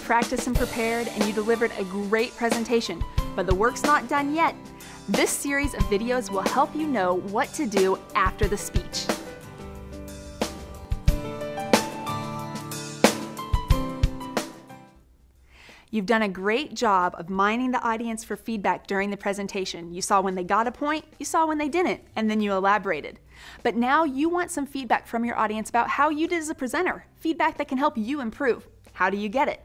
practiced and prepared and you delivered a great presentation, but the work's not done yet. This series of videos will help you know what to do after the speech. You've done a great job of mining the audience for feedback during the presentation. You saw when they got a point, you saw when they didn't, and then you elaborated. But now you want some feedback from your audience about how you did as a presenter, feedback that can help you improve. How do you get it?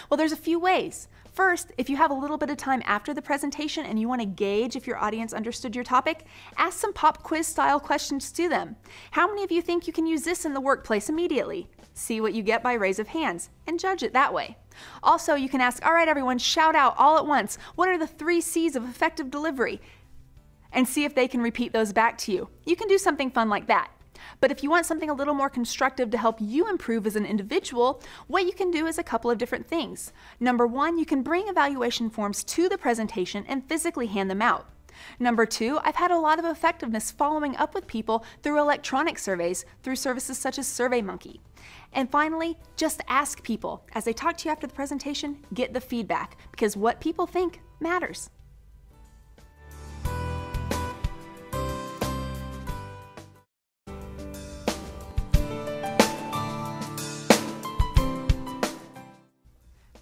Well, there's a few ways. First, if you have a little bit of time after the presentation and you want to gauge if your audience understood your topic, ask some pop quiz style questions to them. How many of you think you can use this in the workplace immediately? See what you get by raise of hands and judge it that way. Also, you can ask, all right, everyone, shout out all at once. What are the 3 C's of effective delivery? And see if they can repeat those back to you. You can do something fun like that. But if you want something a little more constructive to help you improve as an individual, what you can do is a couple of different things. Number 1, you can bring evaluation forms to the presentation and physically hand them out. Number 2, I've had a lot of effectiveness following up with people through electronic surveys, through services such as SurveyMonkey. And finally, just ask people. As they talk to you after the presentation, get the feedback, because what people think matters.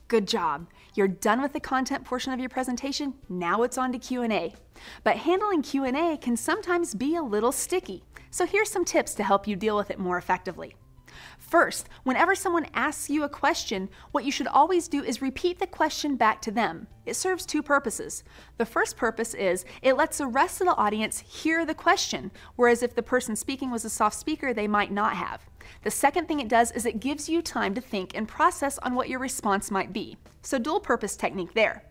Good job. You're done with the content portion of your presentation. Now it's on to Q&A. But handling Q&A can sometimes be a little sticky. So here's some tips to help you deal with it more effectively. First, whenever someone asks you a question, what you should always do is repeat the question back to them. It serves 2 purposes. The first purpose is it lets the rest of the audience hear the question, whereas if the person speaking was a soft speaker, they might not have. The second thing it does is it gives you time to think and process on what your response might be. So dual purpose technique there.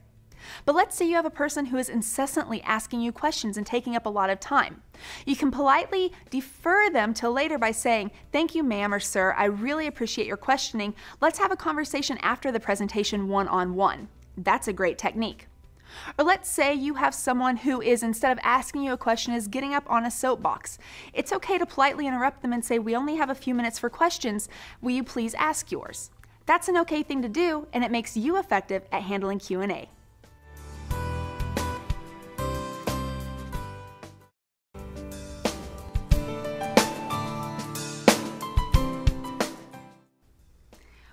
But let's say you have a person who is incessantly asking you questions and taking up a lot of time. You can politely defer them till later by saying, "Thank you, ma'am or sir, I really appreciate your questioning. Let's have a conversation after the presentation one-on-one." That's a great technique. Or let's say you have someone who is, instead of asking you a question, is getting up on a soapbox. It's okay to politely interrupt them and say, "We only have a few minutes for questions. Will you please ask yours?" That's an okay thing to do, and it makes you effective at handling Q&A.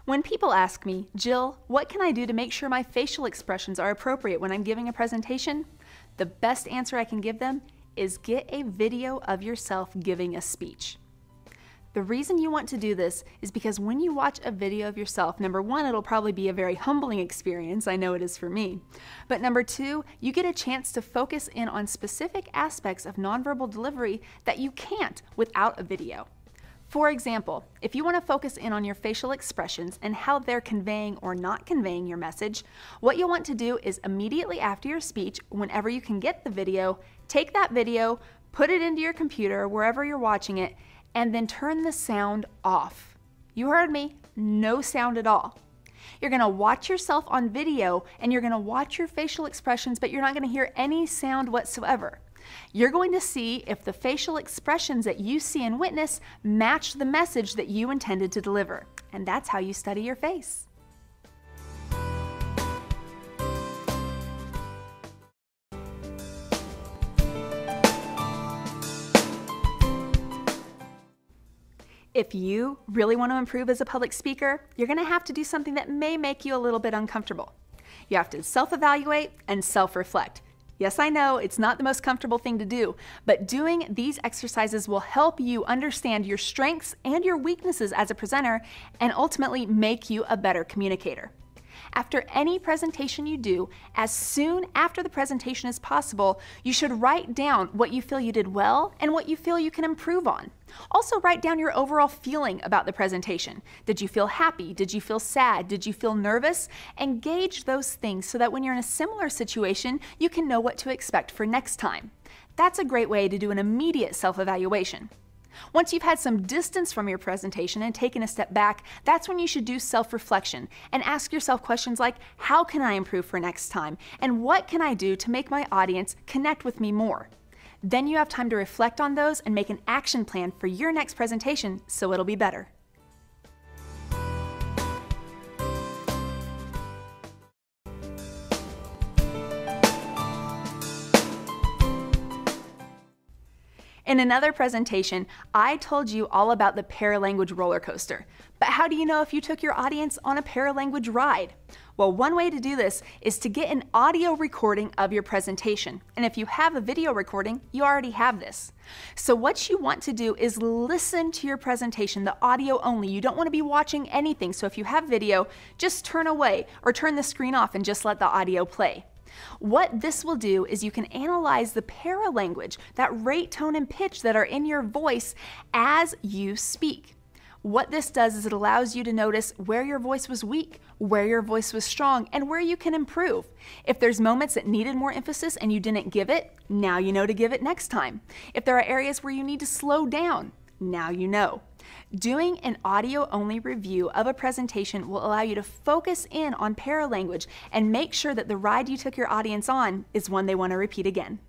When people ask me, "Jill, what can I do to make sure my facial expressions are appropriate when I'm giving a presentation?" the best answer I can give them is get a video of yourself giving a speech. The reason you want to do this is because when you watch a video of yourself, number 1, it'll probably be a very humbling experience. I know it is for me. But number 2, you get a chance to focus in on specific aspects of nonverbal delivery that you can't without a video. For example, if you want to focus in on your facial expressions and how they're conveying or not conveying your message, what you'll want to do is immediately after your speech, whenever you can get the video, take that video, put it into your computer, wherever you're watching it, and then turn the sound off. You heard me, no sound at all. You're going to watch yourself on video and you're going to watch your facial expressions, but you're not going to hear any sound whatsoever. You're going to see if the facial expressions that you see and witness match the message that you intended to deliver. And that's how you study your face. If you really want to improve as a public speaker, you're going to have to do something that may make you a little bit uncomfortable. You have to self-evaluate and self-reflect. Yes, I know it's not the most comfortable thing to do, but doing these exercises will help you understand your strengths and your weaknesses as a presenter and ultimately make you a better communicator. After any presentation you do, as soon after the presentation as possible, you should write down what you feel you did well and what you feel you can improve on. Also write down your overall feeling about the presentation. Did you feel happy? Did you feel sad? Did you feel nervous? And gauge those things so that when you're in a similar situation, you can know what to expect for next time. That's a great way to do an immediate self-evaluation. Once you've had some distance from your presentation and taken a step back, that's when you should do self-reflection and ask yourself questions like, how can I improve for next time? And what can I do to make my audience connect with me more? Then you have time to reflect on those and make an action plan for your next presentation so it'll be better. In another presentation, I told you all about the paralanguage roller coaster. But how do you know if you took your audience on a paralanguage ride? Well, one way to do this is to get an audio recording of your presentation. And if you have a video recording, you already have this. So what you want to do is listen to your presentation, the audio only. You don't want to be watching anything. So if you have video, just turn away or turn the screen off and just let the audio play. What this will do is you can analyze the paralanguage, that rate, tone, and pitch that are in your voice as you speak. What this does is it allows you to notice where your voice was weak, where your voice was strong, and where you can improve. If there's moments that needed more emphasis and you didn't give it, now you know to give it next time. If there are areas where you need to slow down, now you know. Doing an audio-only review of a presentation will allow you to focus in on paralanguage and make sure that the ride you took your audience on is one they want to repeat again.